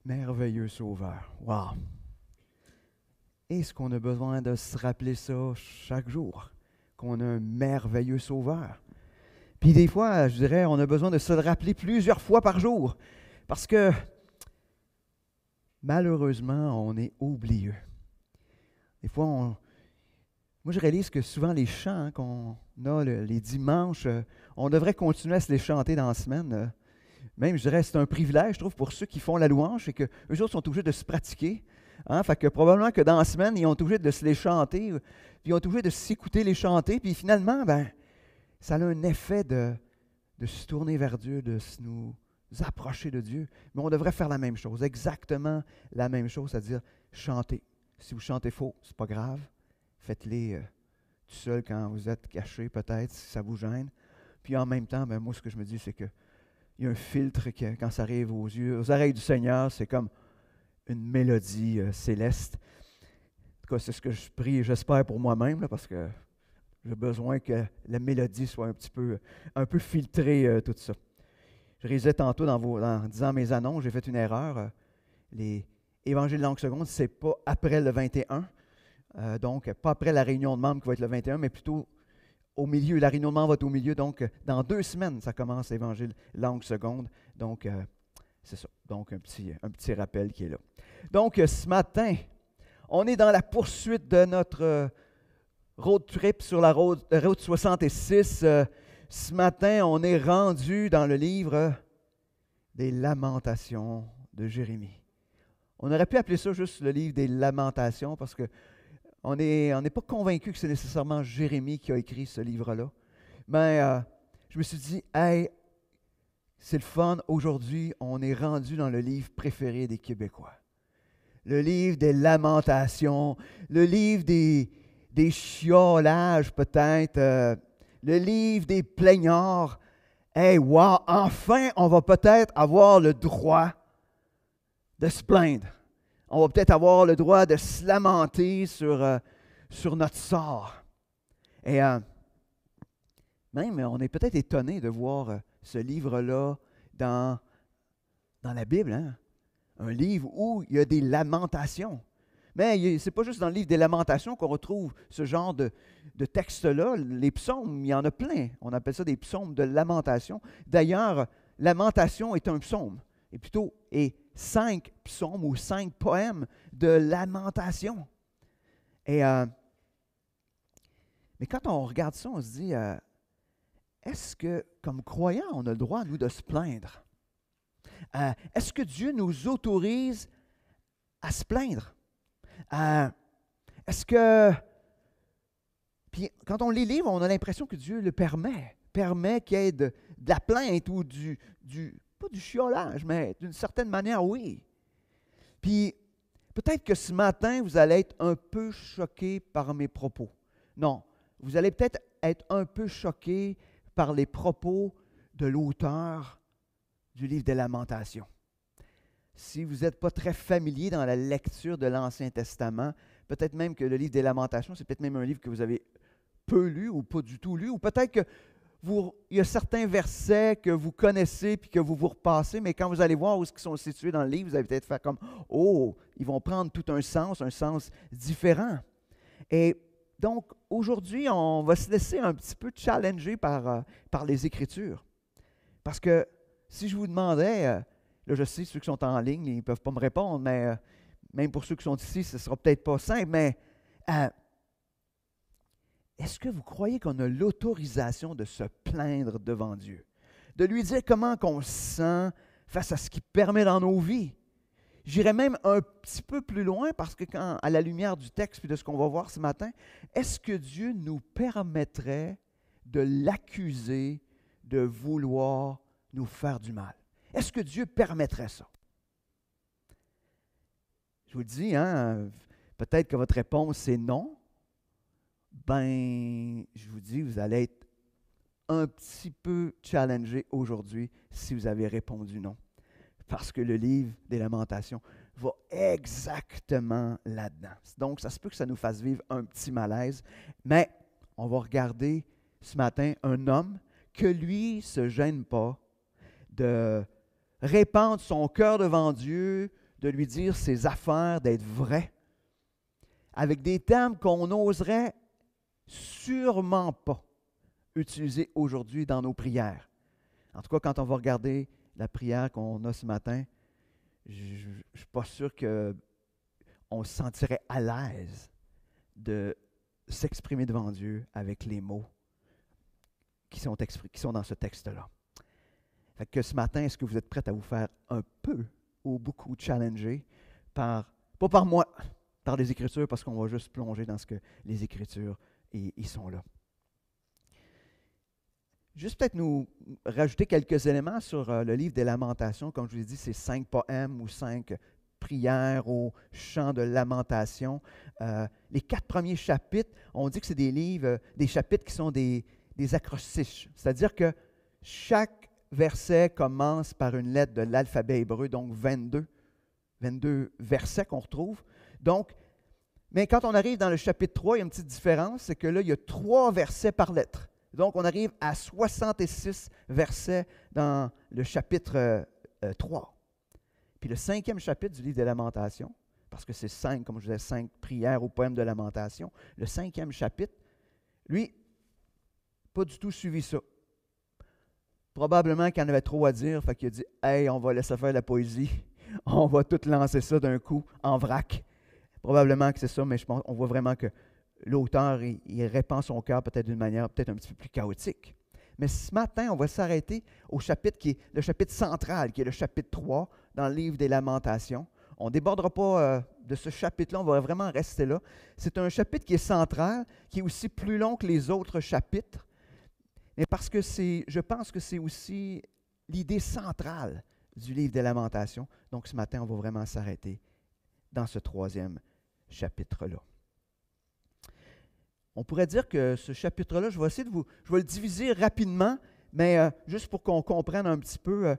merveilleux Sauveur. Wow! Est-ce qu'on a besoin de se rappeler ça chaque jour? Qu'on a un merveilleux Sauveur? Puis des fois, je dirais, on a besoin de se le rappeler plusieurs fois par jour. Parce que, malheureusement, on est oublieux. Des fois, moi, je réalise que souvent, les chants qu'on a les dimanches, on devrait continuer à se les chanter dans la semaine. Même, je dirais, c'est un privilège, je trouve, pour ceux qui font la louange, c'est qu'eux autres sont obligés de se pratiquer. Hein? Fait que probablement que dans la semaine, ils ont obligé de se les chanter, puis ils ont obligé de s'écouter les chanter, puis finalement, ça a un effet de se tourner vers Dieu, de nous approcher de Dieu. Mais on devrait faire la même chose, exactement la même chose, c'est-à-dire chanter. Si vous chantez faux, c'est pas grave. Faites-les tout seul quand vous êtes caché, peut-être, si ça vous gêne. Puis en même temps, moi, ce que je me dis, c'est qu'il y a un filtre que, quand ça arrive aux oreilles du Seigneur, c'est comme une mélodie céleste. En tout cas, c'est ce que je prie et j'espère pour moi-même, là, parce que j'ai besoin que la mélodie soit un peu filtrée, tout ça. Je réalisais tantôt en disant mes annonces, j'ai fait une erreur. Les évangiles langue seconde, ce n'est pas après le 21. Donc, pas après la réunion de membres qui va être le 21, mais plutôt au milieu. La réunion de membres va être au milieu. Donc, dans 2 semaines, ça commence l'évangile langue seconde. Donc, c'est ça. Donc, un petit rappel qui est là. Donc, ce matin, on est dans la poursuite de notre road trip sur la route 66. Ce matin, on est rendu dans le livre des Lamentations de Jérémie. On aurait pu appeler ça juste le livre des Lamentations parce que on n'est pas convaincu que c'est nécessairement Jérémie qui a écrit ce livre-là. Mais je me suis dit, hey, c'est le fun. Aujourd'hui, on est rendu dans le livre préféré des Québécois. Le livre des Lamentations, le livre des chiolages peut-être, le livre des plaignards. Hey, wow, enfin, on va peut-être avoir le droit de se plaindre. On va peut-être avoir le droit de se lamenter sur notre sort. Et même, on est peut-être étonné de voir ce livre-là dans la Bible, hein? Un livre où il y a des lamentations. Mais ce n'est pas juste dans le livre des Lamentations qu'on retrouve ce genre de texte-là. Les psaumes, il y en a plein. On appelle ça des psaumes de lamentation. D'ailleurs, lamentation est un psaume, et plutôt 5 psaumes ou 5 poèmes de lamentation. Et, mais quand on regarde ça, on se dit, est-ce que, comme croyants, on a le droit, nous, de se plaindre? Est-ce que Dieu nous autorise à se plaindre? Est-ce que... Puis quand on lit les livres, on a l'impression que Dieu le permet qu'il y ait de la plainte ou pas du chiolage, mais d'une certaine manière, oui. Puis peut-être que ce matin, vous allez être un peu choqué par mes propos. Non, vous allez peut-être être un peu choqué par les propos de l'auteur du livre des Lamentations. Si vous n'êtes pas très familier dans la lecture de l'Ancien Testament, peut-être même que le livre des Lamentations, c'est peut-être même un livre que vous avez peu lu ou pas du tout lu, ou peut-être que il y a certains versets que vous connaissez puis que vous repassez, mais quand vous allez voir où ils sont situés dans le livre, vous allez peut-être faire comme « Oh, ils vont prendre tout un sens différent. » Et donc, aujourd'hui, on va se laisser un petit peu challenger par les Écritures. Parce que si je vous demandais, là je sais, ceux qui sont en ligne, ils ne peuvent pas me répondre, mais même pour ceux qui sont ici, ce ne sera peut-être pas simple, mais est-ce que vous croyez qu'on a l'autorisation de se plaindre devant Dieu? De lui dire comment on se sent face à ce qu'il permet dans nos vies? J'irais même un petit peu plus loin parce que à la lumière du texte et de ce qu'on va voir ce matin, est-ce que Dieu nous permettrait de l'accuser de vouloir nous faire du mal? Est-ce que Dieu permettrait ça? Je vous le dis, hein, peut-être que votre réponse c'est non. Je vous dis, vous allez être un petit peu challengé aujourd'hui si vous avez répondu non. Parce que le livre des Lamentations va exactement là-dedans. Donc, ça se peut que ça nous fasse vivre un petit malaise, mais on va regarder ce matin un homme que lui ne se gêne pas de répandre son cœur devant Dieu, de lui dire ses affaires, d'être vrai, avec des termes qu'on n'oserait sûrement pas utiliser aujourd'hui dans nos prières. En tout cas, quand on va regarder la prière qu'on a ce matin, je ne suis pas sûr qu'on se sentirait à l'aise de s'exprimer devant Dieu avec les mots qui sont dans ce texte-là. Fait que ce matin, est-ce que vous êtes prêts à vous faire un peu ou beaucoup challenger pas par moi, par les Écritures, parce qu'on va juste plonger dans ce que les Écritures ils sont là. Juste peut-être nous rajouter quelques éléments sur le livre des Lamentations. Comme je vous ai dit, c'est 5 poèmes ou 5 prières au chant de lamentation. Les 4 premiers chapitres, on dit que c'est des livres, des chapitres qui sont des acrostiches. C'est-à-dire que chaque verset commence par une lettre de l'alphabet hébreu, donc 22 versets qu'on retrouve. Donc, mais quand on arrive dans le chapitre 3, il y a une petite différence, c'est que là, il y a 3 versets par lettre. Donc, on arrive à 66 versets dans le chapitre 3. Puis le 5e chapitre du livre des Lamentations, parce que c'est 5, comme je disais, 5 prières ou poèmes de lamentation, le 5e chapitre, lui, pas du tout suivi ça. Probablement qu'il en avait trop à dire, fait qu'il a dit « Hey, on va laisser faire la poésie, on va tout lancer ça d'un coup en vrac. » Probablement que c'est ça, mais je pense, on voit vraiment que l'auteur, il répand son cœur peut-être d'une manière peut-être un petit peu plus chaotique. Mais ce matin, on va s'arrêter au chapitre qui est le chapitre central, qui est le chapitre 3 dans le livre des Lamentations. On ne débordera pas de ce chapitre-là, on va vraiment rester là. C'est un chapitre qui est central, qui est aussi plus long que les autres chapitres, mais parce que je pense que c'est aussi l'idée centrale du livre des Lamentations. Donc ce matin, on va vraiment s'arrêter dans ce 3e chapitre-là. On pourrait dire que ce chapitre-là, je vais essayer je vais le diviser rapidement, mais juste pour qu'on comprenne un petit peu.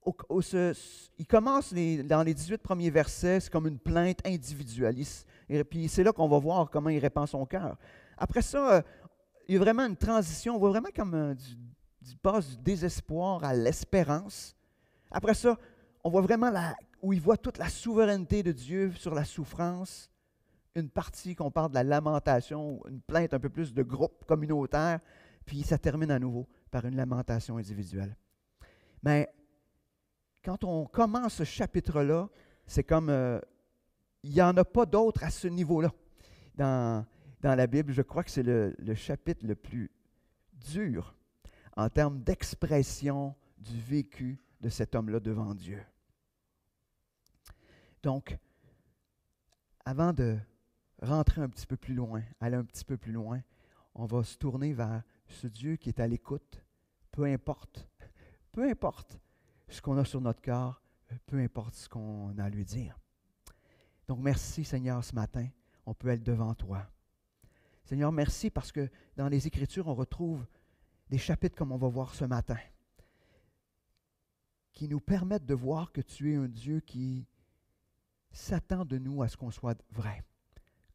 Il commence dans les 18 premiers versets, c'est comme une plainte individualiste. Et puis c'est là qu'on va voir comment il répand son cœur. Après ça, il y a vraiment une transition, on voit vraiment comme du passe du désespoir à l'espérance. Après ça, on voit vraiment où il voit toute la souveraineté de Dieu sur la souffrance. Une partie qu'on parle de la lamentation, une plainte un peu plus de groupe communautaire, puis ça termine à nouveau par une lamentation individuelle. Mais quand on commence ce chapitre-là, c'est comme, il n'y en a pas d'autre à ce niveau-là dans la Bible. Je crois que c'est le chapitre le plus dur en termes d'expression du vécu de cet homme-là devant Dieu. Donc, avant de rentrer un petit peu plus loin, aller un petit peu plus loin, on va se tourner vers ce Dieu qui est à l'écoute, peu importe ce qu'on a sur notre cœur, peu importe ce qu'on a à lui dire. Donc merci Seigneur ce matin, on peut être devant toi. Seigneur, merci parce que dans les Écritures, on retrouve des chapitres comme on va voir ce matin, qui nous permettent de voir que tu es un Dieu qui s'attend de nous à ce qu'on soit vrai,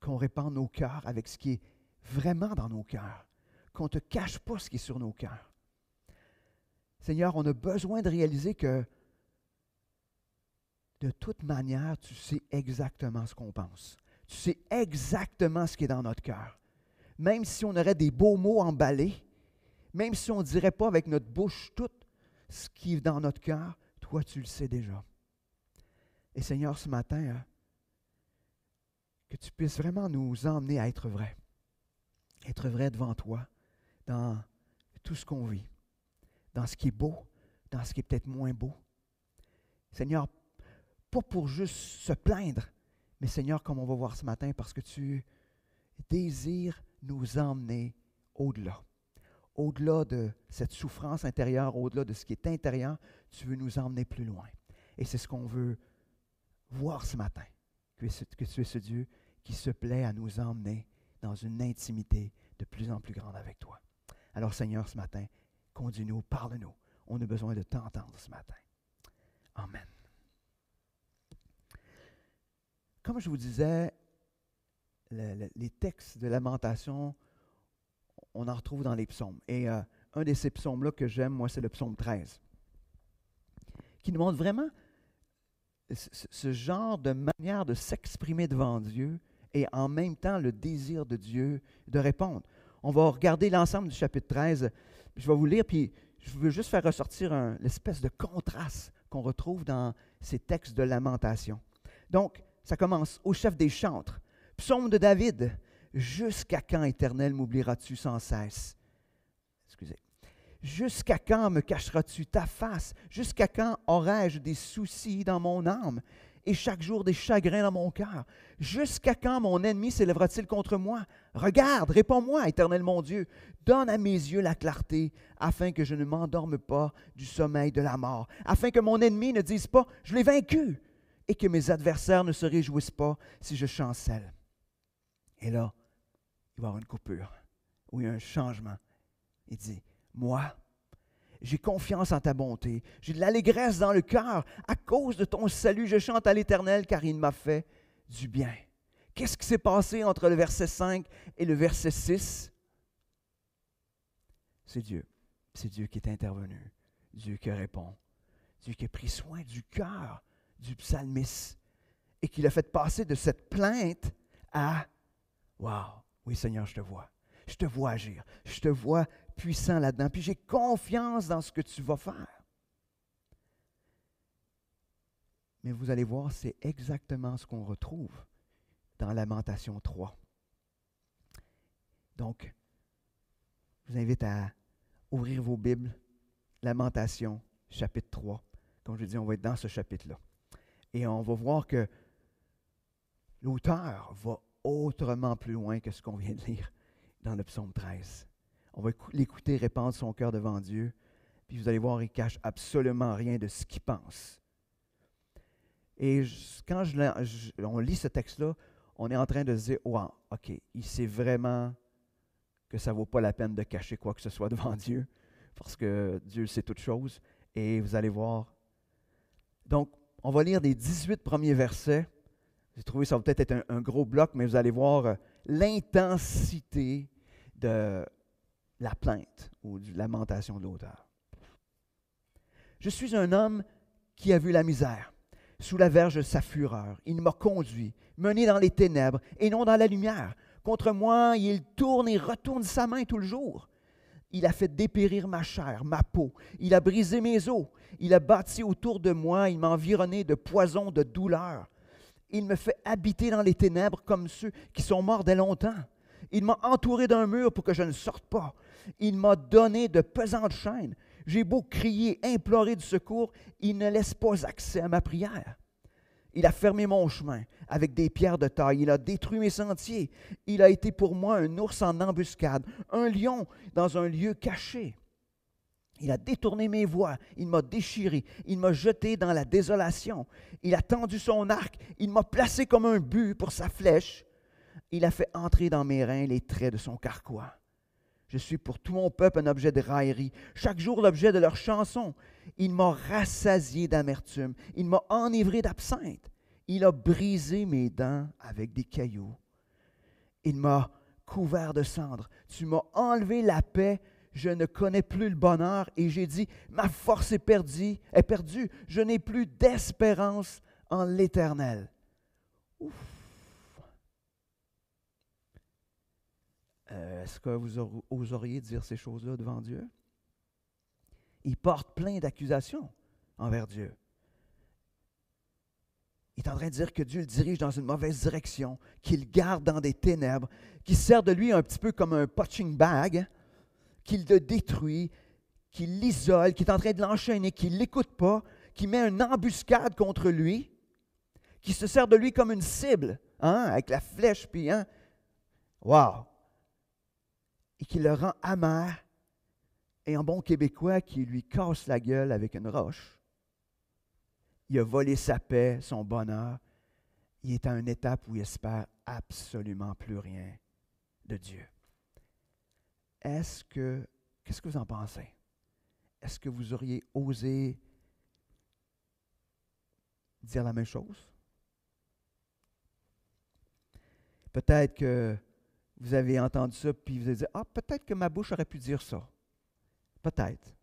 qu'on répande nos cœurs avec ce qui est vraiment dans nos cœurs, qu'on ne te cache pas ce qui est sur nos cœurs. Seigneur, on a besoin de réaliser que de toute manière, tu sais exactement ce qu'on pense. Tu sais exactement ce qui est dans notre cœur. Même si on aurait des beaux mots emballés, même si on ne dirait pas avec notre bouche tout ce qui est dans notre cœur, toi, tu le sais déjà. Et Seigneur, ce matin, que tu puisses vraiment nous emmener à être vrais devant toi, dans tout ce qu'on vit, dans ce qui est beau, dans ce qui est peut-être moins beau. Seigneur, pas pour juste se plaindre, mais Seigneur, comme on va voir ce matin, parce que tu désires nous emmener au-delà. Au-delà de cette souffrance intérieure, au-delà de ce qui est intérieur, tu veux nous emmener plus loin. Et c'est ce qu'on veut voir ce matin, que tu es ce Dieu qui se plaît à nous emmener dans une intimité de plus en plus grande avec toi. Alors Seigneur, ce matin, conduis-nous, parle-nous. On a besoin de t'entendre ce matin. Amen. Comme je vous disais, les textes de lamentation, on en retrouve dans les psaumes. Et un de ces psaumes-là que j'aime, moi, c'est le psaume 13, qui nous montre vraiment ce genre de manière de s'exprimer devant Dieu et en même temps le désir de Dieu de répondre. On va regarder l'ensemble du chapitre 13. Je vais vous lire, puis je veux juste faire ressortir l'espèce de contraste qu'on retrouve dans ces textes de lamentation. Donc, ça commence au chef des chantres. Psaume de David. Jusqu'à quand, Éternel, m'oublieras-tu sans cesse? Excusez. Jusqu'à quand me cacheras-tu ta face? Jusqu'à quand aurai-je des soucis dans mon âme et chaque jour des chagrins dans mon cœur? Jusqu'à quand mon ennemi s'élèvera-t-il contre moi? Regarde, réponds-moi, Éternel mon Dieu. Donne à mes yeux la clarté, afin que je ne m'endorme pas du sommeil de la mort, afin que mon ennemi ne dise pas « Je l'ai vaincu » et que mes adversaires ne se réjouissent pas si je chancelle. Et là, il va y avoir une coupure, où il y a un changement. Il dit « Moi, j'ai confiance en ta bonté, j'ai de l'allégresse dans le cœur. À cause de ton salut, je chante à l'Éternel, car il m'a fait du bien. » Qu'est-ce qui s'est passé entre le verset 5 et le verset 6? C'est Dieu. C'est Dieu qui est intervenu. Dieu qui répond. Dieu qui a pris soin du cœur du psalmiste et qui l'a fait passer de cette plainte à « Wow, oui Seigneur, je te vois. Je te vois agir. Je te vois puissant là-dedans. Puis j'ai confiance dans ce que tu vas faire. » Mais vous allez voir, c'est exactement ce qu'on retrouve dans Lamentation 3. Donc, je vous invite à ouvrir vos Bibles, Lamentation, chapitre 3. Comme je dis, on va être dans ce chapitre-là. Et on va voir que l'auteur va autrement plus loin que ce qu'on vient de lire dans le psaume 13. On va l'écouter répandre son cœur devant Dieu, puis vous allez voir, il ne cache absolument rien de ce qu'il pense. Et quand on lit ce texte-là, on est en train de se dire, wow, OK, il sait vraiment que ça ne vaut pas la peine de cacher quoi que ce soit devant Dieu, parce que Dieu sait toutes choses. Et vous allez voir. Donc, on va lire les 18 premiers versets. J'ai trouvé ça va peut-être être un gros bloc, mais vous allez voir l'intensité de la plainte ou de la lamentation de l'auteur. « Je suis un homme qui a vu la misère. Sous la verge de sa fureur, il m'a conduit, mené dans les ténèbres et non dans la lumière. Contre moi, il tourne et retourne sa main tout le jour. Il a fait dépérir ma chair, ma peau. Il a brisé mes os. Il a bâti autour de moi. Il m'a environné de poison, de douleur. Il me fait habiter dans les ténèbres comme ceux qui sont morts dès longtemps. Il m'a entouré d'un mur pour que je ne sorte pas. Il m'a donné de pesantes chaînes. J'ai beau crier, implorer du secours, il ne laisse pas accès à ma prière. Il a fermé mon chemin avec des pierres de taille. Il a détruit mes sentiers. Il a été pour moi un ours en embuscade, un lion dans un lieu caché. Il a détourné mes voies. Il m'a déchiré. Il m'a jeté dans la désolation. Il a tendu son arc. Il m'a placé comme un but pour sa flèche. Il a fait entrer dans mes reins les traits de son carquois. Je suis pour tout mon peuple un objet de raillerie, chaque jour l'objet de leurs chansons. Il m'a rassasié d'amertume, il m'a enivré d'absinthe. Il a brisé mes dents avec des cailloux. Il m'a couvert de cendres. Tu m'as enlevé la paix, je ne connais plus le bonheur. Et j'ai dit, ma force est perdue, je n'ai plus d'espérance en l'Éternel. Ouf! Est-ce que vous oseriez dire ces choses-là devant Dieu? Il porte plein d'accusations envers Dieu. Il est en train de dire que Dieu le dirige dans une mauvaise direction, qu'il garde dans des ténèbres, qu'il sert de lui un petit peu comme un punching bag, qu'il le détruit, qu'il l'isole, qu'il est en train de l'enchaîner, qu'il ne l'écoute pas, qu'il met une embuscade contre lui, qu'il se sert de lui comme une cible, avec la flèche, puis wow! Et qui le rend amer, et en bon québécois, qui lui casse la gueule avec une roche. Il a volé sa paix, son bonheur. Il est à une étape où il espère absolument plus rien de Dieu. Qu'est-ce que vous en pensez? Est-ce que vous auriez osé dire la même chose? Peut-être que vous avez entendu ça, puis vous avez dit, peut-être que ma bouche aurait pu dire ça. Peut-être.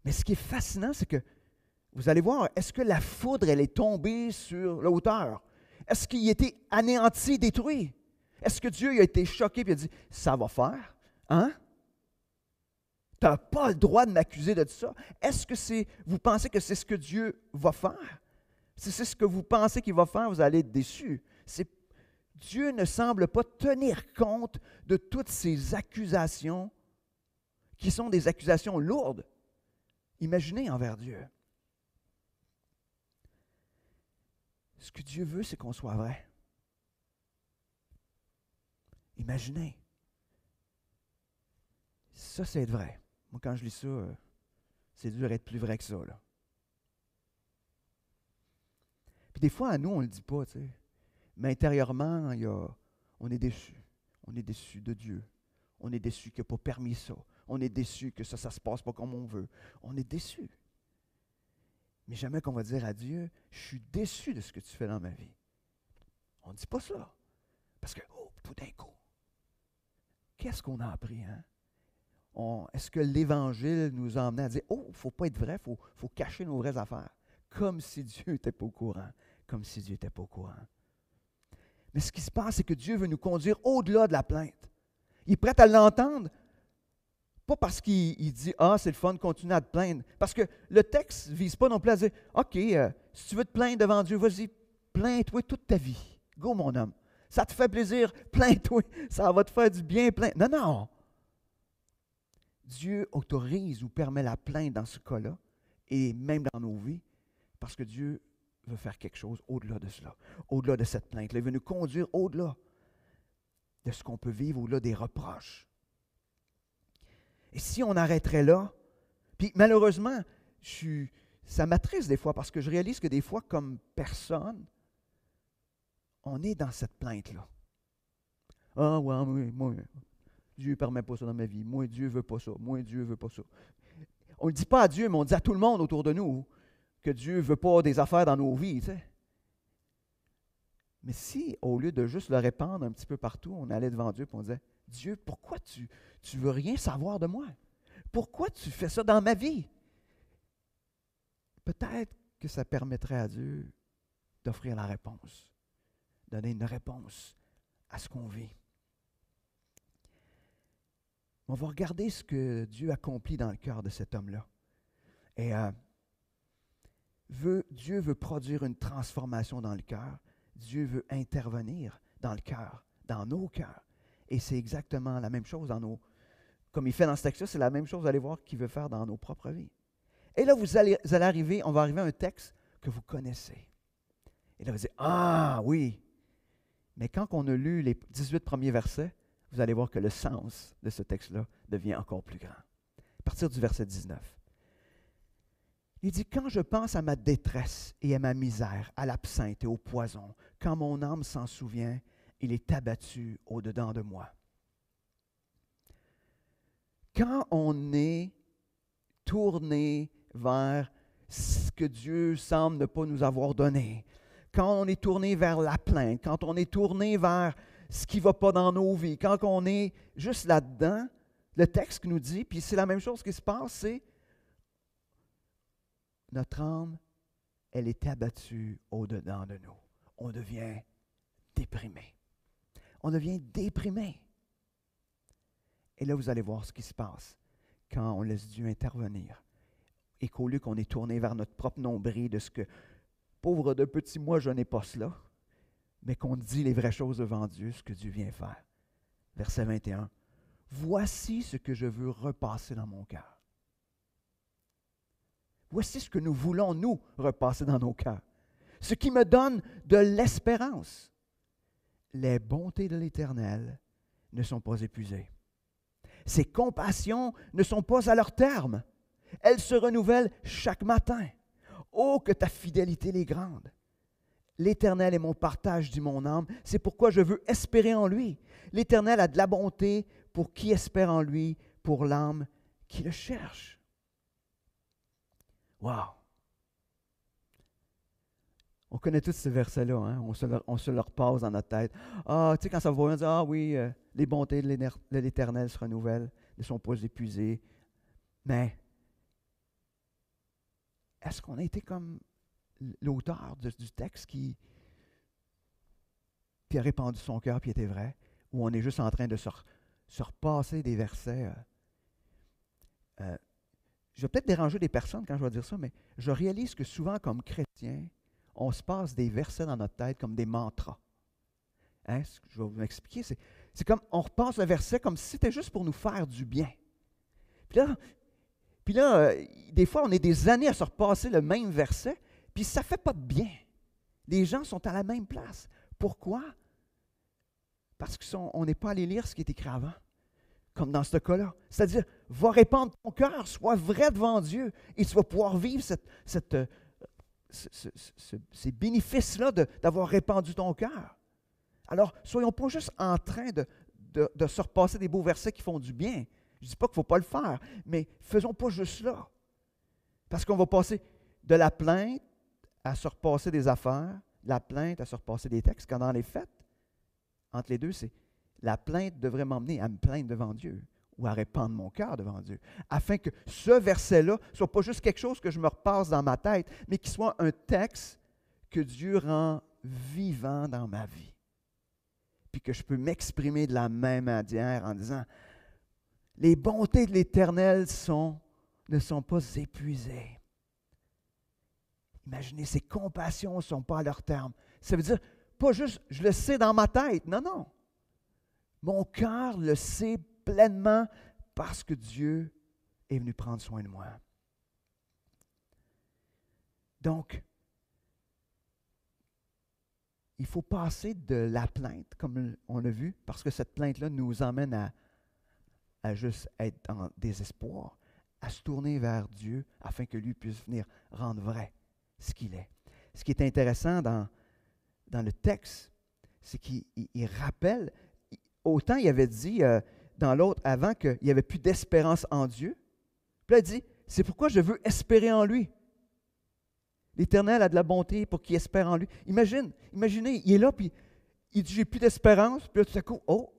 Mais ce qui est fascinant, c'est que vous allez voir, est-ce que la foudre, elle est tombée sur la hauteur? Est-ce qu'il a été anéanti, détruit? Est-ce que Dieu il a été choqué et a dit, ça va faire? Hein? Tu n'as pas le droit de m'accuser de ça. Est-ce que vous pensez que c'est ce que Dieu va faire? Si c'est ce que vous pensez qu'il va faire, vous allez être déçus. Dieu ne semble pas tenir compte de toutes ces accusations qui sont des accusations lourdes. Imaginez envers Dieu. Ce que Dieu veut, c'est qu'on soit vrai. Imaginez. Ça, c'est être vrai. Moi, quand je lis ça, c'est dur d'être plus vrai que ça, là. Puis des fois, à nous, on ne le dit pas, tu sais. Mais intérieurement, on est déçu. On est déçu de Dieu. On est déçu qu'il n'a pas permis ça. On est déçu que ça ne se passe pas comme on veut. On est déçu. Mais jamais qu'on va dire à Dieu, je suis déçu de ce que tu fais dans ma vie. On ne dit pas ça. Parce que, tout d'un coup, qu'est-ce qu'on a appris, hein? Est-ce que l'Évangile nous a emmenés à dire, il ne faut pas être vrai, il faut cacher nos vraies affaires. Comme si Dieu n'était pas au courant. Comme si Dieu n'était pas au courant. Mais ce qui se passe, c'est que Dieu veut nous conduire au-delà de la plainte. Il est prêt à l'entendre, pas parce qu'il dit « Ah, c'est le fun de continuer à te plaindre », parce que le texte ne vise pas non plus à dire « OK, si tu veux te plaindre devant Dieu, vas-y, plains-toi toute ta vie. Go, mon homme. Ça te fait plaisir, plains-toi. Ça va te faire du bien, plains. » Non, non. Dieu autorise ou permet la plainte dans ce cas-là, et même dans nos vies, parce que Dieu veut faire quelque chose au-delà de cela, au-delà de cette plainte-là. Il veut nous conduire au-delà de ce qu'on peut vivre, au-delà des reproches. Et si on arrêterait là, puis malheureusement, ça m'attriste des fois parce que je réalise que des fois, comme personne, on est dans cette plainte-là. Ah ouais, moi, Dieu ne permet pas ça dans ma vie. Moi, Dieu ne veut pas ça. Moi, Dieu ne veut pas ça. On ne le dit pas à Dieu, mais on le dit à tout le monde autour de nous que Dieu ne veut pas des affaires dans nos vies, tu sais. Mais si, au lieu de juste le répandre un petit peu partout, on allait devant Dieu et on disait, Dieu, pourquoi tu ne veux rien savoir de moi? Pourquoi tu fais ça dans ma vie? Peut-être que ça permettrait à Dieu d'offrir la réponse, donner une réponse à ce qu'on vit. On va regarder ce que Dieu accomplit dans le cœur de cet homme-là. Et Dieu veut produire une transformation dans le cœur. Dieu veut intervenir dans le cœur, dans nos cœurs. Et c'est exactement la même chose comme il fait dans ce texte-là, c'est la même chose, vous allez voir, qu'il veut faire dans nos propres vies. Et là, on va arriver à un texte que vous connaissez. Et là, vous dites, ah oui! Mais quand on a lu les 18 premiers versets, vous allez voir que le sens de ce texte-là devient encore plus grand. À partir du verset 19. Il dit, quand je pense à ma détresse et à ma misère, à l'absinthe et au poison, quand mon âme s'en souvient, il est abattu au-dedans de moi. Quand on est tourné vers ce que Dieu semble ne pas nous avoir donné, quand on est tourné vers la plainte, quand on est tourné vers ce qui ne va pas dans nos vies, quand on est juste là-dedans, le texte nous dit, puis c'est la même chose qui se passe, c'est notre âme, elle est abattue au-dedans de nous. On devient déprimé. On devient déprimé. Et là, vous allez voir ce qui se passe quand on laisse Dieu intervenir. Et qu'au lieu qu'on est tourné vers notre propre nombril de ce que, pauvre de petit moi, je n'ai pas cela, mais qu'on dit les vraies choses devant Dieu, ce que Dieu vient faire. Verset 21. Voici ce que je veux repasser dans mon cœur. Voici ce que nous voulons, nous, repasser dans nos cœurs. Ce qui me donne de l'espérance. Les bontés de l'Éternel ne sont pas épuisées. Ses compassions ne sont pas à leur terme. Elles se renouvellent chaque matin. Oh, que ta fidélité est grande. L'Éternel est mon partage, dit mon âme. C'est pourquoi je veux espérer en lui. L'Éternel a de la bonté pour qui espère en lui, pour l'âme qui le cherche. Wow! On connaît tous ces versets-là, hein? On se le repasse dans notre tête. Ah, tu sais, quand ça va, on dit, ah oui, les bontés de l'Éternel se renouvellent, ne sont pas épuisées. Mais, est-ce qu'on a été comme l'auteur du texte qui a répandu son cœur puis était vrai, ou on est juste en train de se repasser des versets? Je vais peut-être déranger des personnes quand je vais dire ça, mais je réalise que souvent, comme chrétiens, on se passe des versets dans notre tête comme des mantras. Hein? Ce que je vais vous expliquer, c'est comme on repasse le verset comme si c'était juste pour nous faire du bien. Puis là, des fois, on est des années à se repasser le même verset, puis ça ne fait pas de bien. Les gens sont à la même place. Pourquoi? Parce qu'on n'est pas allé lire ce qui est écrit avant, comme dans ce cas-là. C'est-à-dire, va répandre ton cœur, sois vrai devant Dieu, et tu vas pouvoir vivre ces bénéfices-là d'avoir répandu ton cœur. Alors, soyons pas juste en train de se repasser des beaux versets qui font du bien. Je ne dis pas qu'il ne faut pas le faire, mais faisons pas juste là. Parce qu'on va passer de la plainte à se repasser des affaires, de la plainte à se repasser des textes, quand dans les faits, entre les deux, c'est la plainte devrait m'emmener à me plaindre devant Dieu ou à répandre mon cœur devant Dieu, afin que ce verset-là ne soit pas juste quelque chose que je me repasse dans ma tête, mais qu'il soit un texte que Dieu rend vivant dans ma vie. Puis que je peux m'exprimer de la même manière en disant, les bontés de l'Éternel ne sont pas épuisées. Imaginez, ces compassions ne sont pas à leur terme. Ça veut dire, pas juste, je le sais dans ma tête. Non, non. Mon cœur le sait pleinement parce que Dieu est venu prendre soin de moi. Donc, il faut passer de la plainte, comme on l'a vu, parce que cette plainte-là nous emmène à juste être en désespoir, à se tourner vers Dieu afin que lui puisse venir rendre vrai ce qu'il est. Ce qui est intéressant dans le texte, c'est qu'il rappelle, autant il avait dit dans l'autre avant qu'il n'y avait plus d'espérance en Dieu, puis là il dit, c'est pourquoi je veux espérer en lui. L'Éternel a de la bonté pour qu'il espère en lui. Imaginez, il est là, puis il dit, j'ai plus d'espérance, puis là tout à coup, oh,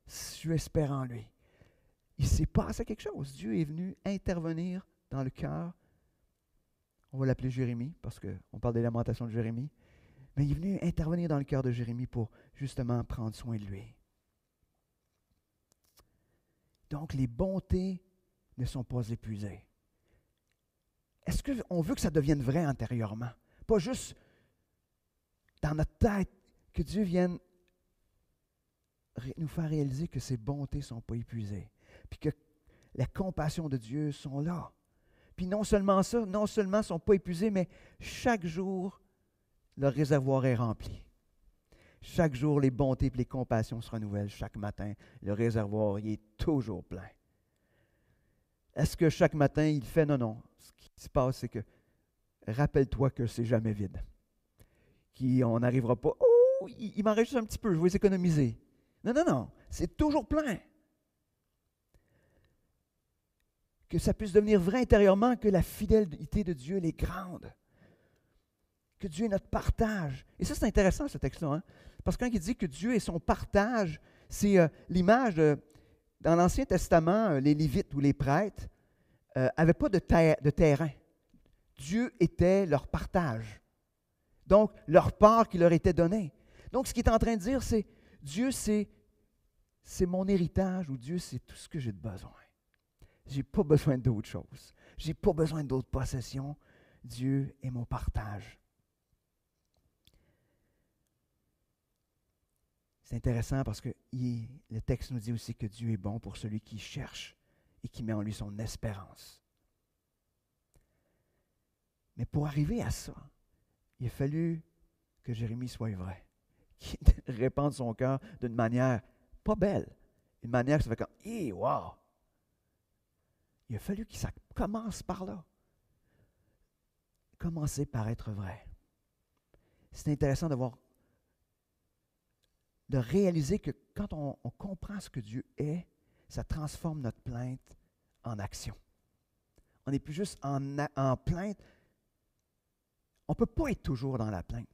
je espère en lui. Il s'est passé quelque chose. Dieu est venu intervenir dans le cœur. On va l'appeler Jérémie, parce qu'on parle des lamentations de Jérémie. Mais il est venu intervenir dans le cœur de Jérémie pour justement prendre soin de lui. Donc, les bontés ne sont pas épuisées. Est-ce qu'on veut que ça devienne vrai intérieurement? Pas juste dans notre tête, que Dieu vienne nous faire réaliser que ses bontés ne sont pas épuisées, puis que la compassion de Dieu sont là. Puis non seulement ça, non seulement ne sont pas épuisés, mais chaque jour, le réservoir est rempli. Chaque jour, les bontés et les compassions se renouvellent. Chaque matin, le réservoir il est toujours plein. Est-ce que chaque matin, il fait? Non, non. Ce qui se passe, c'est que rappelle-toi que c'est jamais vide. On n'arrivera pas, oh, il m'en reste juste un petit peu, je vais les économiser. Non, non, non. C'est toujours plein. Que ça puisse devenir vrai intérieurement, que la fidélité de Dieu est grande. Que Dieu est notre partage. Et ça, c'est intéressant, ce texte-là. Hein? Parce que quand il dit que Dieu est son partage, c'est l'image dans l'Ancien Testament, les Lévites ou les prêtres n'avaient pas de terrain. Dieu était leur partage. Donc, leur part qui leur était donnée. Donc, ce qu'il est en train de dire, c'est Dieu, c'est mon héritage, ou Dieu, c'est tout ce que j'ai de besoin. Je n'ai pas besoin d'autre chose. Je n'ai pas besoin d'autres possessions. Dieu est mon partage. C'est intéressant parce que le texte nous dit aussi que Dieu est bon pour celui qui cherche et qui met en lui son espérance. Mais pour arriver à ça, il a fallu que Jérémie soit vrai, qu'il répande son cœur d'une manière pas belle, une manière que ça fait comme « Hé, wow! » Il a fallu que ça commence par là. Commencer par être vrai. C'est intéressant de réaliser que quand on comprend ce que Dieu est, ça transforme notre plainte en action. On n'est plus juste en plainte. On ne peut pas être toujours dans la plainte.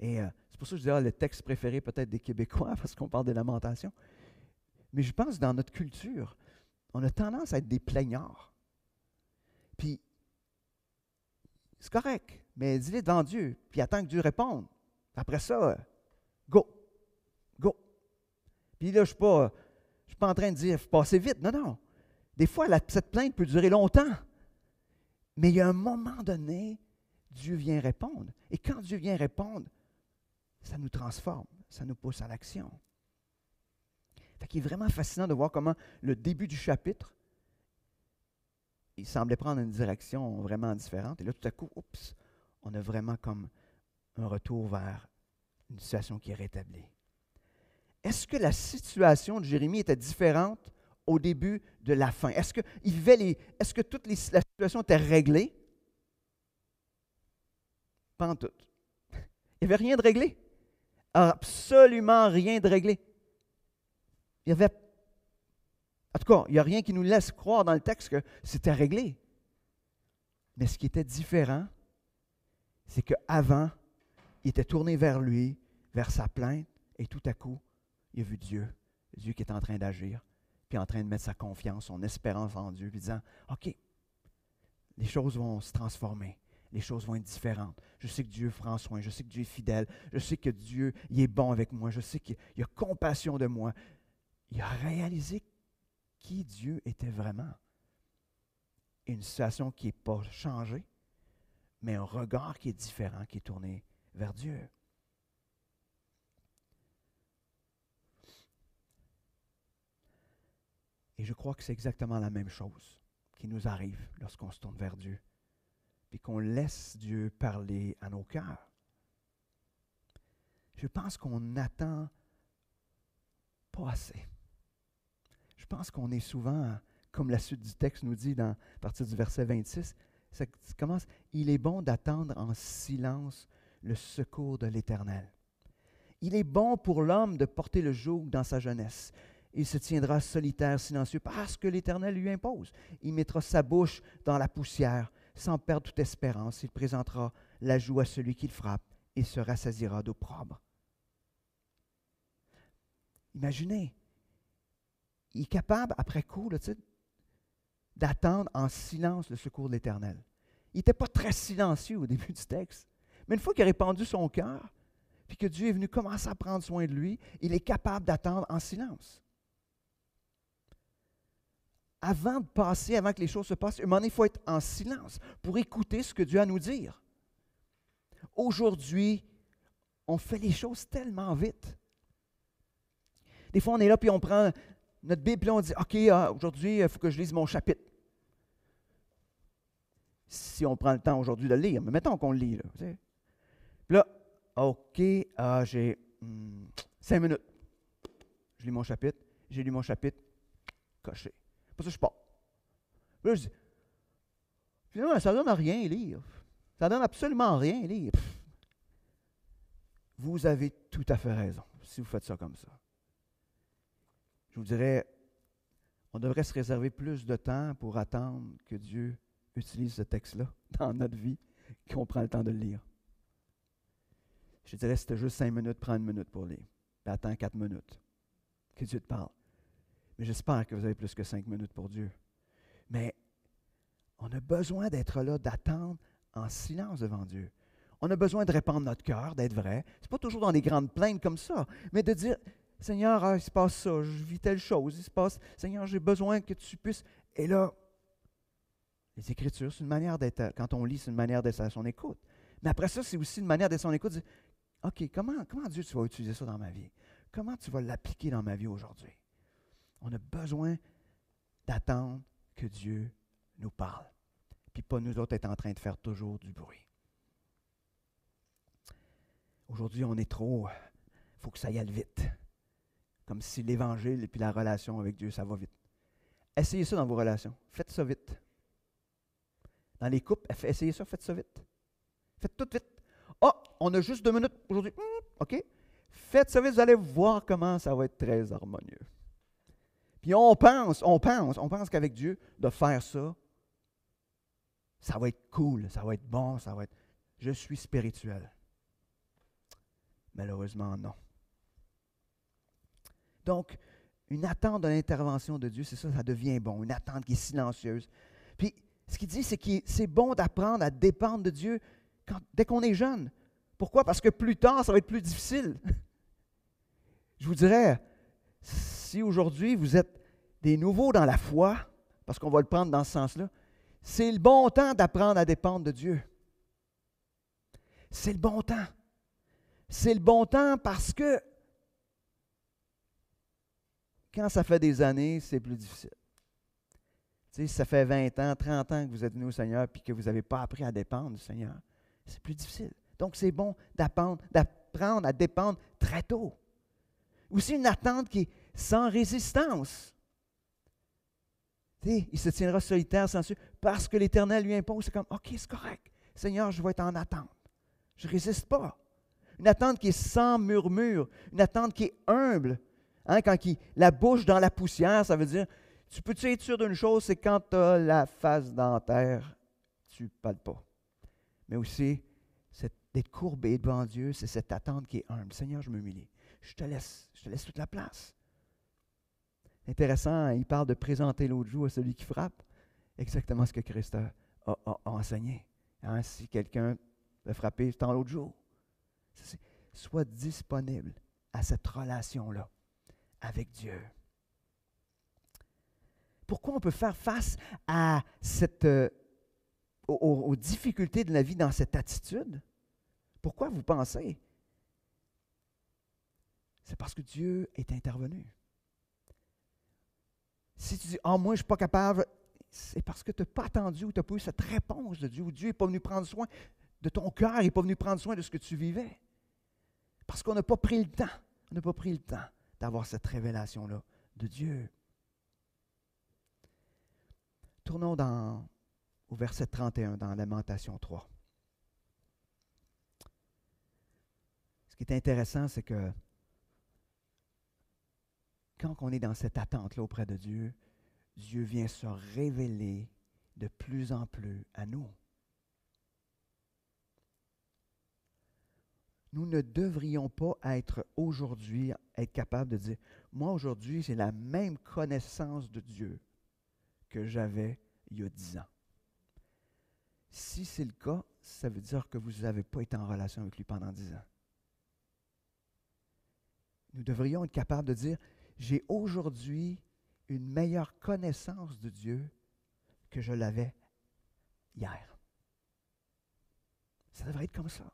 Et c'est pour ça que je dirais le texte préféré peut-être des Québécois, parce qu'on parle des lamentations. Mais je pense que dans notre culture, on a tendance à être des plaignards. Puis, c'est correct, mais dis-les devant Dieu, puis attends que Dieu réponde. Après ça, go, go. Puis là, je ne suis pas en train de dire, passez vite. Non, non. Des fois, cette plainte peut durer longtemps. Mais il y a un moment donné, Dieu vient répondre. Et quand Dieu vient répondre, ça nous transforme, ça nous pousse à l'action. Fait qu'il est vraiment fascinant de voir comment le début du chapitre, il semblait prendre une direction vraiment différente. Et là, tout à coup, oups, on a vraiment comme un retour vers une situation qui est rétablie. Est-ce que la situation de Jérémie était différente au début de la fin? Est-ce que la situation était réglée? Pas en tout. Il n'y avait rien de réglé. Absolument rien de réglé. Il y avait, en tout cas, il n'y a rien qui nous laisse croire dans le texte que c'était réglé. Mais ce qui était différent, c'est qu'avant, il était tourné vers lui, vers sa plainte, et tout à coup, il a vu Dieu qui est en train d'agir, puis en train de mettre sa confiance, son espérance en Dieu, puis disant, OK, les choses vont se transformer, les choses vont être différentes. Je sais que Dieu prend soin, je sais que Dieu est fidèle, je sais que Dieu il est bon avec moi, je sais qu'il a compassion de moi. Il a réalisé qui Dieu était vraiment. Et une situation qui n'est pas changée, mais un regard qui est différent, qui est tourné vers Dieu. Et je crois que c'est exactement la même chose qui nous arrive lorsqu'on se tourne vers Dieu, puis qu'on laisse Dieu parler à nos cœurs. Je pense qu'on n'attend pas assez. Je pense qu'on est souvent, comme la suite du texte nous dit à partir du verset 26, ça commence, « Il est bon d'attendre en silence le secours de l'Éternel. Il est bon pour l'homme de porter le joug dans sa jeunesse. Il se tiendra solitaire, silencieux, parce que l'Éternel lui impose. Il mettra sa bouche dans la poussière, sans perdre toute espérance. Il présentera la joue à celui qui le frappe et se rassasiera d'opprobre. » Imaginez, il est capable, après coup, là, d'attendre en silence le secours de l'Éternel. Il n'était pas très silencieux au début du texte, mais une fois qu'il a répandu son cœur, puis que Dieu est venu commencer à prendre soin de lui, il est capable d'attendre en silence. Avant de passer, avant que les choses se passent, à un moment donné, il faut être en silence pour écouter ce que Dieu a à nous dire. Aujourd'hui, on fait les choses tellement vite. Des fois, on est là, puis on prend notre Bible, puis on dit, OK, aujourd'hui, il faut que je lise mon chapitre. Si on prend le temps aujourd'hui de le lire, mais mettons qu'on le lit. Là, puis là, OK, j'ai 5 minutes. Je lis mon chapitre, j'ai lu mon chapitre, coché. Pour ça, je pars. Puis là, je dis, finalement, ça ne donne rien à lire. Ça ne donne absolument rien à lire. Vous avez tout à fait raison, si vous faites ça comme ça. Je vous dirais, on devrait se réserver plus de temps pour attendre que Dieu utilise ce texte-là dans notre vie, qu'on prend le temps de le lire. Je dirais, si c'était juste 5 minutes, prends 1 minute pour lire. Puis attends 4 minutes. Que Dieu te parle. Mais j'espère que vous avez plus que 5 minutes pour Dieu. Mais on a besoin d'être là, d'attendre en silence devant Dieu. On a besoin de répandre notre cœur, d'être vrai. Ce n'est pas toujours dans des grandes plaintes comme ça, mais de dire, Seigneur, il se passe ça, je vis telle chose, il se passe, Seigneur, j'ai besoin que tu puisses. Et là, les Écritures, c'est une manière d'être, quand on lit, c'est une manière d'être à son écoute. Mais après ça, c'est aussi une manière d'être à son écoute, de dire, OK, comment Dieu, tu vas utiliser ça dans ma vie? Comment tu vas l'appliquer dans ma vie aujourd'hui? On a besoin d'attendre que Dieu nous parle. Puis pas nous autres être en train de faire toujours du bruit. Aujourd'hui, on est trop, il faut que ça aille vite. Comme si l'Évangile et puis la relation avec Dieu, ça va vite. Essayez ça dans vos relations. Faites ça vite. Dans les couples, essayez ça, faites ça vite. Faites tout vite. On a juste 2 minutes aujourd'hui. OK. Faites ça vite, vous allez voir comment ça va être très harmonieux. Puis on pense qu'avec Dieu, de faire ça, ça va être cool, ça va être bon, ça va être... Je suis spirituel. Malheureusement, non. Donc, une attente de l'intervention de Dieu, c'est ça, ça devient bon. Une attente qui est silencieuse. Puis, Ce qu'il dit, c'est que c'est bon d'apprendre à dépendre de Dieu dès qu'on est jeune. Pourquoi? Parce que plus tard, ça va être plus difficile. Je vous dirais, si aujourd'hui vous êtes des nouveaux dans la foi, parce qu'on va le prendre dans ce sens-là, c'est le bon temps d'apprendre à dépendre de Dieu. C'est le bon temps. C'est le bon temps parce que quand ça fait des années, c'est plus difficile. Tu sais, si ça fait 20 ans, 30 ans que vous êtes venu au Seigneur et que vous n'avez pas appris à dépendre du Seigneur, c'est plus difficile. Donc, c'est bon d'apprendre à dépendre très tôt. Aussi une attente qui est sans résistance. Tu sais, il se tiendra solitaire, silencieux, parce que l'Éternel lui impose. C'est comme, OK, c'est correct. Seigneur, je vais être en attente. Je ne résiste pas. Une attente qui est sans murmure. Une attente qui est humble. Hein, la bouche dans la poussière, ça veut dire, tu peux-tu être sûr d'une chose, c'est quand tu as la face dans la terre, tu ne parles pas. Mais aussi, d'être courbé devant Dieu, c'est cette attente qui est humble. Seigneur, je m'humilie. Je te laisse toute la place. Intéressant, il parle de présenter l'autre joue à celui qui frappe. Exactement ce que Christ a enseigné. Hein, si quelqu'un veut frapper, c'est en l'autre jour. Sois disponible à cette relation-là avec Dieu. Pourquoi on peut faire face à aux difficultés de la vie dans cette attitude? Pourquoi vous pensez? C'est parce que Dieu est intervenu. Si tu dis « Ah, moi, je ne suis pas capable », c'est parce que tu n'as pas attendu ou tu n'as pas eu cette réponse de Dieu, ou Dieu n'est pas venu prendre soin de ton cœur, il n'est pas venu prendre soin de ce que tu vivais. Parce qu'on n'a pas pris le temps. On n'a pas pris le temps d'avoir cette révélation-là de Dieu. Tournons au verset 31 dans Lamentation 3. Ce qui est intéressant, c'est que quand on est dans cette attente-là auprès de Dieu, Dieu vient se révéler de plus en plus à nous. Nous ne devrions pas être capables de dire, moi aujourd'hui, j'ai la même connaissance de Dieu que j'avais il y a 10 ans. Si c'est le cas, ça veut dire que vous n'avez pas été en relation avec lui pendant 10 ans. Nous devrions être capables de dire, j'ai aujourd'hui une meilleure connaissance de Dieu que je l'avais hier. Ça devrait être comme ça.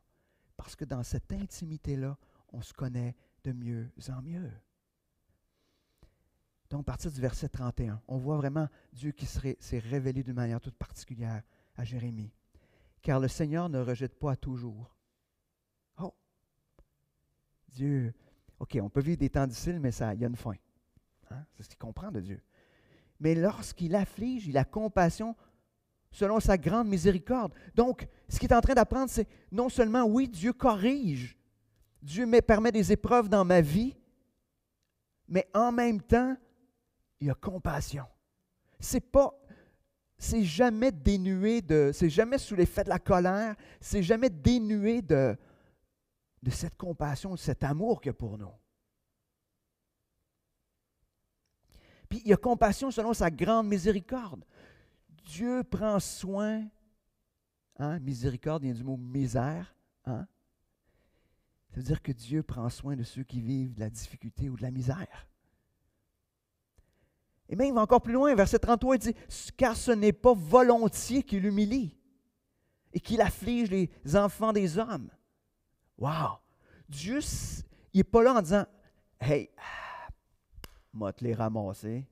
Parce que dans cette intimité-là, on se connaît de mieux en mieux. Donc, à partir du verset 31, on voit vraiment Dieu qui s'est révélé d'une manière toute particulière à Jérémie. Car le Seigneur ne rejette pas à toujours. Oh! Dieu, OK, on peut vivre des temps difficiles, mais il y a une fin. Hein? C'est ce qu'il comprend de Dieu. Mais lorsqu'il afflige, il a compassion selon sa grande miséricorde. Donc, ce qu'il est en train d'apprendre, c'est non seulement, oui, Dieu corrige, Dieu permet des épreuves dans ma vie, mais en même temps, il y a compassion. C'est jamais dénué c'est jamais sous l'effet de la colère, c'est jamais dénué de cette compassion, de cet amour qu'il y a pour nous. Puis il y a compassion selon sa grande miséricorde. Dieu prend soin, hein, miséricorde vient du mot misère, hein? Ça veut dire que Dieu prend soin de ceux qui vivent de la difficulté ou de la misère. Et même il va encore plus loin, verset 33, il dit « Car ce n'est pas volontiers qu'il humilie et qu'il afflige les enfants des hommes. » Wow! Dieu, il n'est pas là en disant « Hey, moi te les ramasser.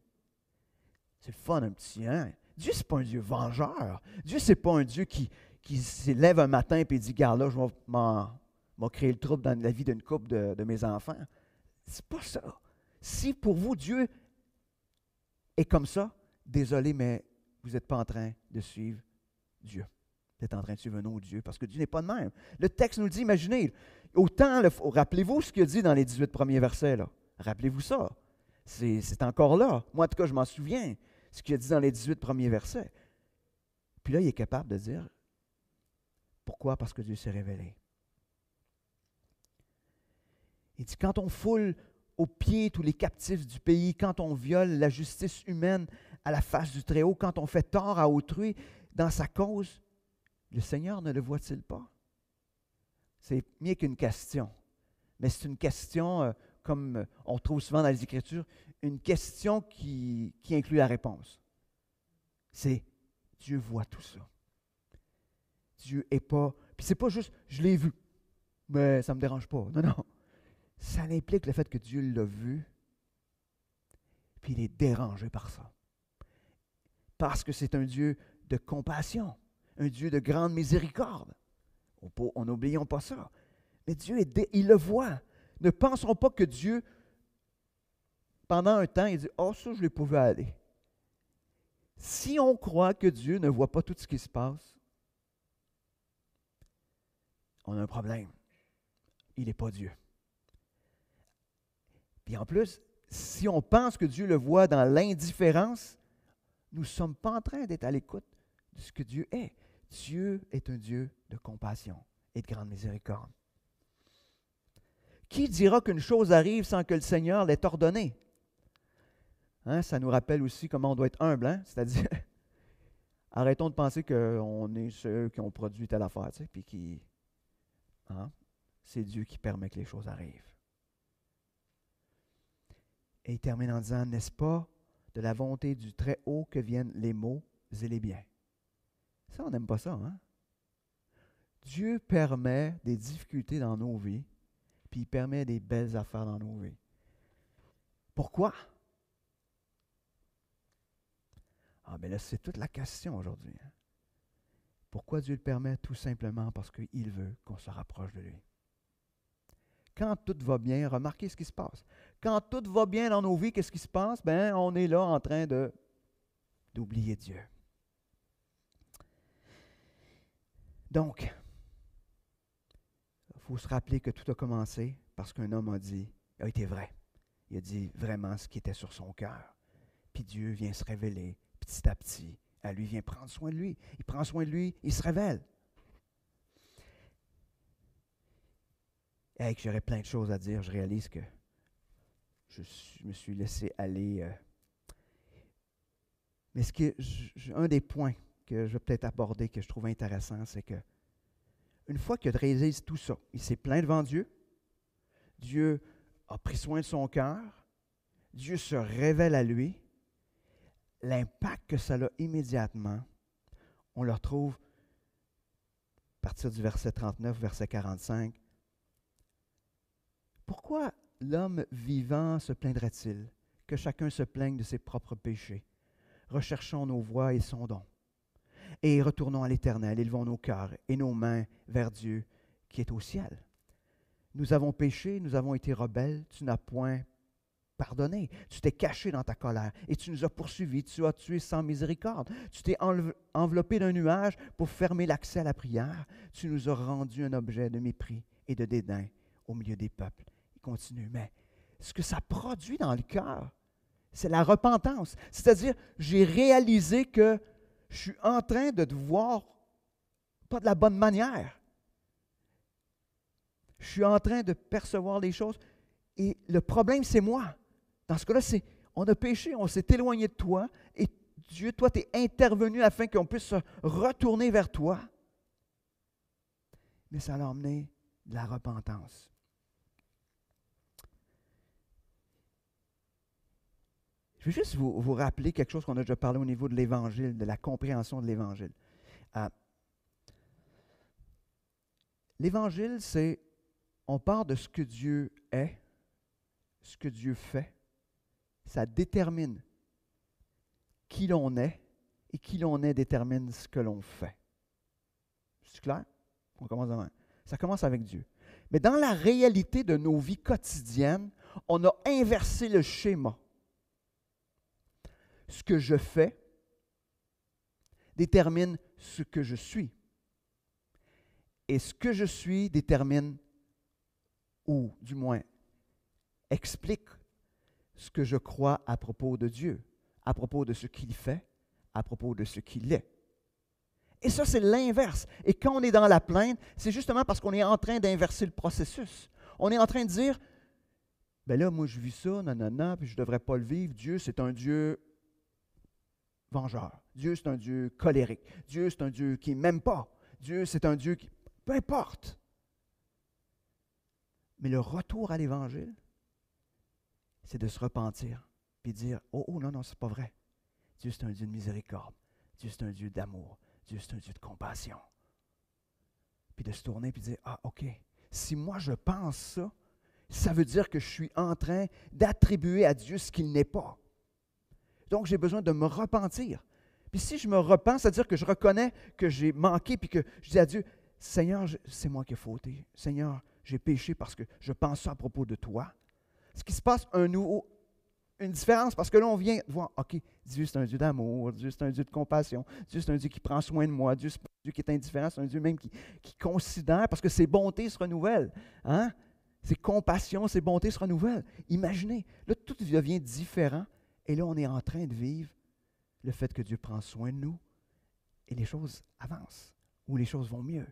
C'est le fun un petit, hein? » Dieu, ce n'est pas un Dieu vengeur. Dieu, ce n'est pas un Dieu qui s'élève un matin et dit « Garde là, je vais créer le trouble dans la vie d'une couple de mes enfants. » C'est pas ça. Si pour vous, Dieu est comme ça, désolé, mais vous n'êtes pas en train de suivre Dieu. Vous êtes en train de suivre un autre Dieu, parce que Dieu n'est pas de même. Le texte nous le dit, imaginez, autant, rappelez-vous ce qu'il a dit dans les 18 premiers versets, là. Rappelez-vous ça. C'est encore là. Moi, en tout cas, je m'en souviens, ce qu'il a dit dans les 18 premiers versets. Puis là, il est capable de dire, pourquoi? Parce que Dieu s'est révélé. Il dit, quand on foule aux pieds tous les captifs du pays, quand on viole la justice humaine à la face du Très-Haut, quand on fait tort à autrui, dans sa cause, le Seigneur ne le voit-il pas? C'est mieux qu'une question. Mais c'est une question, comme on trouve souvent dans les Écritures, une question qui inclut la réponse. C'est Dieu voit tout ça. Dieu n'est pas... Puis c'est pas juste, je l'ai vu, mais ça ne me dérange pas. Non, non. Ça implique le fait que Dieu l'a vu, puis il est dérangé par ça. Parce que c'est un Dieu de compassion, un Dieu de grande miséricorde. On n'oublions pas ça. Mais Dieu, il le voit. Ne pensons pas que Dieu, pendant un temps, il dit « Oh, ça, je ne l'ai pas vu aller. » Si on croit que Dieu ne voit pas tout ce qui se passe, on a un problème. Il n'est pas Dieu. Puis en plus, si on pense que Dieu le voit dans l'indifférence, nous ne sommes pas en train d'être à l'écoute de ce que Dieu est. Dieu est un Dieu de compassion et de grande miséricorde. Qui dira qu'une chose arrive sans que le Seigneur l'ait ordonné? Hein, ça nous rappelle aussi comment on doit être humble, hein? C'est-à-dire, arrêtons de penser qu'on est ceux qui ont produit telle affaire, tu sais, puis qui... Hein? C'est Dieu qui permet que les choses arrivent. Et il termine en disant, n'est-ce pas de la volonté du Très-Haut que viennent les maux et les biens? Ça, on n'aime pas ça, hein? Dieu permet des difficultés dans nos vies, puis il permet des belles affaires dans nos vies. Pourquoi? Ah, bien là, c'est toute la question aujourd'hui. Hein? Pourquoi Dieu le permet? Tout simplement parce qu'il veut qu'on se rapproche de lui. Quand tout va bien, remarquez ce qui se passe. Quand tout va bien dans nos vies, qu'est-ce qui se passe? Bien, on est là en train d'oublier Dieu. Donc, il faut se rappeler que tout a commencé parce qu'un homme a été vrai. Il a dit vraiment ce qui était sur son cœur. Puis Dieu vient se révéler petit à petit. À lui vient prendre soin de lui. Il prend soin de lui, il se révèle. Et que j'aurais plein de choses à dire, je réalise que je me suis laissé aller. Mais un des points que je vais peut-être aborder, que je trouve intéressant, c'est que une fois qu'il réalise tout ça, il s'est plaint devant Dieu, Dieu a pris soin de son cœur, Dieu se révèle à lui, l'impact que ça a immédiatement, on le retrouve à partir du verset 39, verset 45. Pourquoi l'homme vivant se plaindrait-il? Que chacun se plaigne de ses propres péchés. Recherchons nos voies et sondons. Et retournons à l'Éternel, élevons nos cœurs et nos mains vers Dieu qui est au ciel. Nous avons péché, nous avons été rebelles, tu n'as point pardonné. Tu t'es caché dans ta colère et tu nous as poursuivis, tu as tué sans miséricorde. Tu t'es enveloppé d'un nuage pour fermer l'accès à la prière. Tu nous as rendu un objet de mépris et de dédain au milieu des peuples. Il continue, mais ce que ça produit dans le cœur, c'est la repentance. C'est-à-dire, j'ai réalisé que je suis en train de te voir pas de la bonne manière. Je suis en train de percevoir les choses et le problème, c'est moi. Dans ce cas-là, on a péché, on s'est éloigné de toi et Dieu, toi, tu es intervenu afin qu'on puisse se retourner vers toi. Mais ça a emmené de la repentance. Je vais juste vous rappeler quelque chose qu'on a déjà parlé au niveau de l'Évangile, de la compréhension de l'Évangile. L'Évangile, c'est, on part de ce que Dieu est, ce que Dieu fait. Ça détermine qui l'on est, et qui l'on est détermine ce que l'on fait. C'est clair? On commence demain. Ça commence avec Dieu. Mais dans la réalité de nos vies quotidiennes, on a inversé le schéma. Ce que je fais détermine ce que je suis. Et ce que je suis détermine, ou du moins explique ce que je crois à propos de Dieu, à propos de ce qu'il fait, à propos de ce qu'il est. Et ça, c'est l'inverse. Et quand on est dans la plainte, c'est justement parce qu'on est en train d'inverser le processus. On est en train de dire, ben là, moi, je vis ça, nanana, puis je ne devrais pas le vivre. Dieu, c'est un Dieu vengeur. Dieu, c'est un Dieu colérique. Dieu, c'est un Dieu qui ne m'aime pas. Dieu, c'est un Dieu qui... Peu importe. Mais le retour à l'Évangile, c'est de se repentir puis dire, oh non, c'est pas vrai. Dieu, c'est un Dieu de miséricorde. Dieu, c'est un Dieu d'amour. Dieu, c'est un Dieu de compassion. Puis de se tourner puis dire, OK, si moi je pense ça, ça veut dire que je suis en train d'attribuer à Dieu ce qu'il n'est pas. Donc, j'ai besoin de me repentir. Puis si je me repens, c'est-à-dire que je reconnais que j'ai manqué, puis que je dis à Dieu, Seigneur, c'est moi qui ai fauté. Seigneur, j'ai péché parce que je pense ça à propos de toi. Ce qui se passe, une différence, parce que là, on vient voir, OK, Dieu, c'est un Dieu d'amour, Dieu, c'est un Dieu de compassion, Dieu, c'est un Dieu qui prend soin de moi, Dieu, c'est pas un Dieu qui est indifférent, c'est un Dieu même qui considère, parce que ses bontés se renouvellent. Hein? Ses compassions, ses bontés se renouvellent. Imaginez, là, tout devient différent, et là, on est en train de vivre le fait que Dieu prend soin de nous, et les choses avancent, ou les choses vont mieux.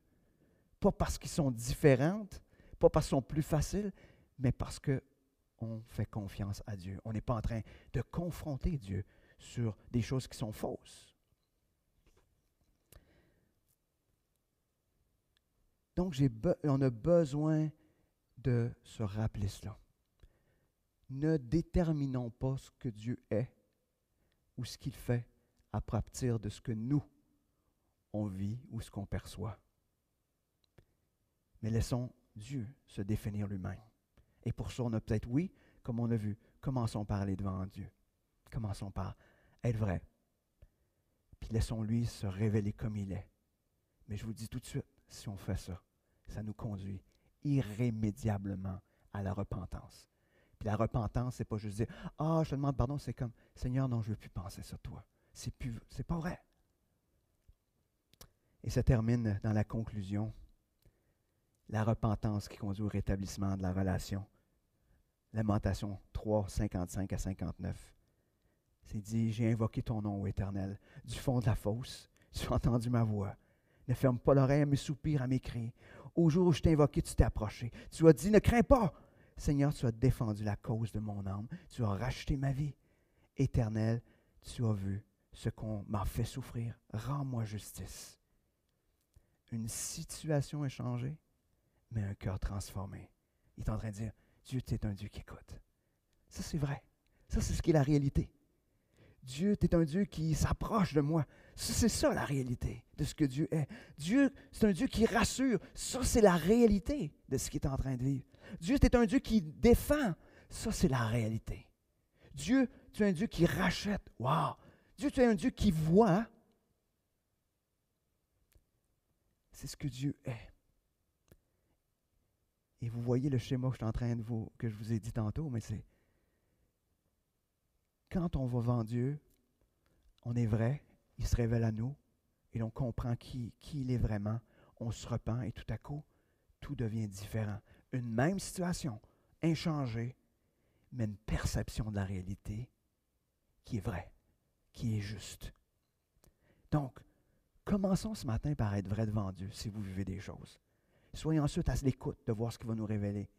Pas parce qu'ils sont différentes, pas parce qu'ils sont plus faciles, mais parce qu'on fait confiance à Dieu. On n'est pas en train de confronter Dieu sur des choses qui sont fausses. Donc, on a besoin de se rappeler cela. Ne déterminons pas ce que Dieu est ou ce qu'il fait à partir de ce que nous, on vit ou ce qu'on perçoit. Mais laissons Dieu se définir lui-même. Et pour ça, on a peut-être, oui, comme on a vu, commençons par aller devant Dieu. Commençons par être vrai. Puis laissons-lui se révéler comme il est. Mais je vous dis tout de suite, si on fait ça, ça nous conduit irrémédiablement à la repentance. Puis la repentance, c'est pas juste dire, je te demande pardon, c'est comme, Seigneur, non, je ne veux plus penser sur toi. C'est pas vrai. Et ça termine dans la conclusion. La repentance qui conduit au rétablissement de la relation. Lamentation 3, 55 à 59. C'est dit, j'ai invoqué ton nom, ô Éternel, du fond de la fosse. Tu as entendu ma voix. Ne ferme pas l'oreille à mes soupirs, à mes cris. Au jour où je t'ai invoqué, tu t'es approché. Tu as dit, ne crains pas. Seigneur, tu as défendu la cause de mon âme. Tu as racheté ma vie. Éternel, tu as vu ce qu'on m'a fait souffrir. Rends-moi justice. Une situation est changée, mais un cœur transformé. Il est en train de dire, Dieu, tu es un Dieu qui écoute. Ça, c'est vrai. Ça, c'est ce qui est la réalité. Dieu, tu es un Dieu qui s'approche de moi. C'est ça la réalité de ce que Dieu est. Dieu, c'est un Dieu qui rassure. Ça, c'est la réalité de ce qu'il est en train de vivre. Dieu, tu es un Dieu qui défend. Ça, c'est la réalité. Dieu, tu es un Dieu qui rachète. Wow! Dieu, tu es un Dieu qui voit. C'est ce que Dieu est. Et vous voyez le schéma que je vous ai dit tantôt, mais c'est quand on va devant Dieu, on est vrai, il se révèle à nous, et on comprend qui il est vraiment, on se repent, et tout à coup, tout devient différent. Une même situation, inchangée, mais une perception de la réalité qui est vraie, qui est juste. Donc, commençons ce matin par être vrai devant Dieu si vous vivez des choses. Soyons ensuite à l'écoute de voir ce qu'il va nous révéler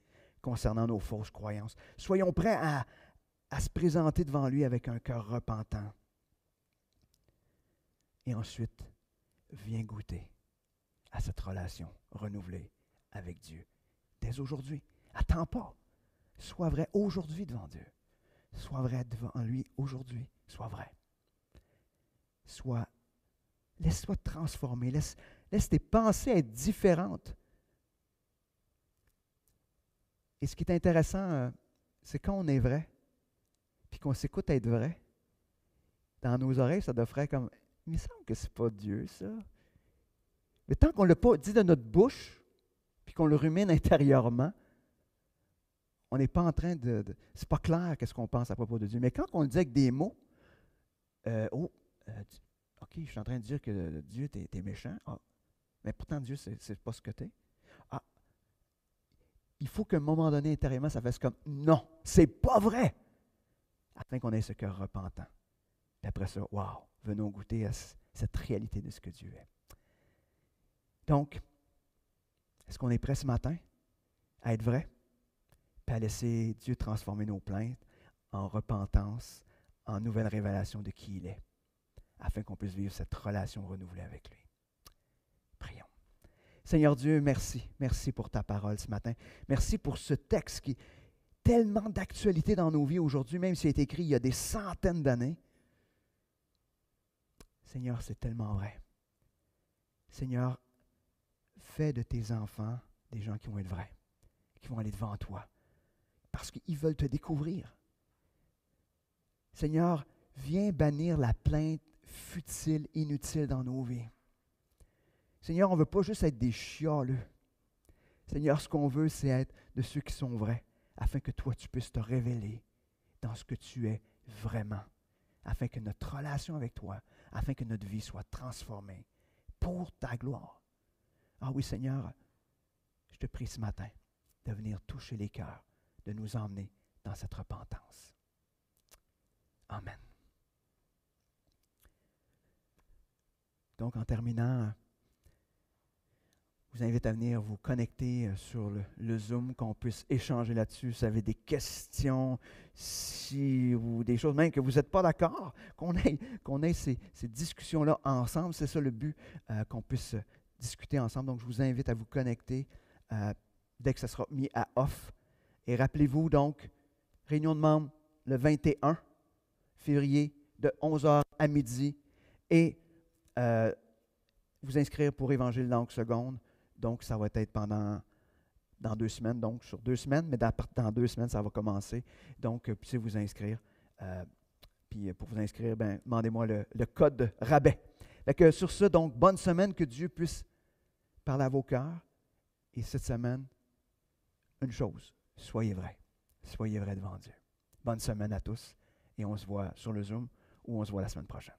concernant nos fausses croyances. Soyons prêts à se présenter devant lui avec un cœur repentant. Et ensuite, viens goûter à cette relation renouvelée avec Dieu. Dès aujourd'hui, attends pas. Sois vrai aujourd'hui devant Dieu. Sois vrai devant lui aujourd'hui. Sois vrai. Laisse-toi te transformer. Laisse tes pensées être différentes. Et ce qui est intéressant, c'est quand on est vrai, puis qu'on s'écoute être vrai, dans nos oreilles, ça doit faire comme, il me semble que c'est pas Dieu, ça. Mais tant qu'on ne l'a pas dit de notre bouche, puis qu'on le rumine intérieurement, on n'est pas en train c'est pas clair qu'est-ce qu'on pense à propos de Dieu. Mais quand on le dit avec des mots, OK, je suis en train de dire que Dieu, t'es méchant. Mais pourtant, Dieu, c'est pas ce que t'es. Il faut qu'à un moment donné, intérieurement, ça fasse comme, non, c'est pas vrai. Afin qu'on ait ce cœur repentant. Et après ça, wow, venons goûter à cette réalité de ce que Dieu est. Donc, est-ce qu'on est prêt ce matin à être vrai, puis à laisser Dieu transformer nos plaintes en repentance, en nouvelle révélation de qui il est, afin qu'on puisse vivre cette relation renouvelée avec lui. Prions. Seigneur Dieu, merci. Merci pour ta parole ce matin. Merci pour ce texte qui est tellement d'actualité dans nos vies aujourd'hui, même s'il a été écrit il y a des centaines d'années. Seigneur, c'est tellement vrai. Seigneur, fais de tes enfants des gens qui vont être vrais, qui vont aller devant toi, parce qu'ils veulent te découvrir. Seigneur, viens bannir la plainte futile, inutile dans nos vies. Seigneur, on ne veut pas juste être des chialeux. Seigneur, ce qu'on veut, c'est être de ceux qui sont vrais, afin que toi, tu puisses te révéler dans ce que tu es vraiment, afin que notre relation avec toi, afin que notre vie soit transformée pour ta gloire. Ah oui, Seigneur, je te prie ce matin de venir toucher les cœurs, de nous emmener dans cette repentance. Amen. Donc, en terminant, je vous invite à venir vous connecter sur le Zoom, qu'on puisse échanger là-dessus. Si vous avez des questions, ou des choses même que vous n'êtes pas d'accord, qu'on ait ces discussions-là ensemble. C'est ça le but, qu'on puisse discuter ensemble. Donc, je vous invite à vous connecter dès que ça sera mis à off. Et rappelez-vous donc, réunion de membres le 21 février de 11h à midi et vous inscrire pour Évangile langue seconde. Donc, ça va être dans 2 semaines, donc sur 2 semaines, mais dans 2 semaines, ça va commencer. Donc, puissiez vous inscrire. Puis pour vous inscrire, demandez-moi le code rabais. Fait que sur ce, donc, bonne semaine, que Dieu puisse parler à vos cœurs. Et cette semaine, une chose, soyez vrais. Soyez vrais devant Dieu. Bonne semaine à tous et on se voit sur le Zoom ou on se voit la semaine prochaine.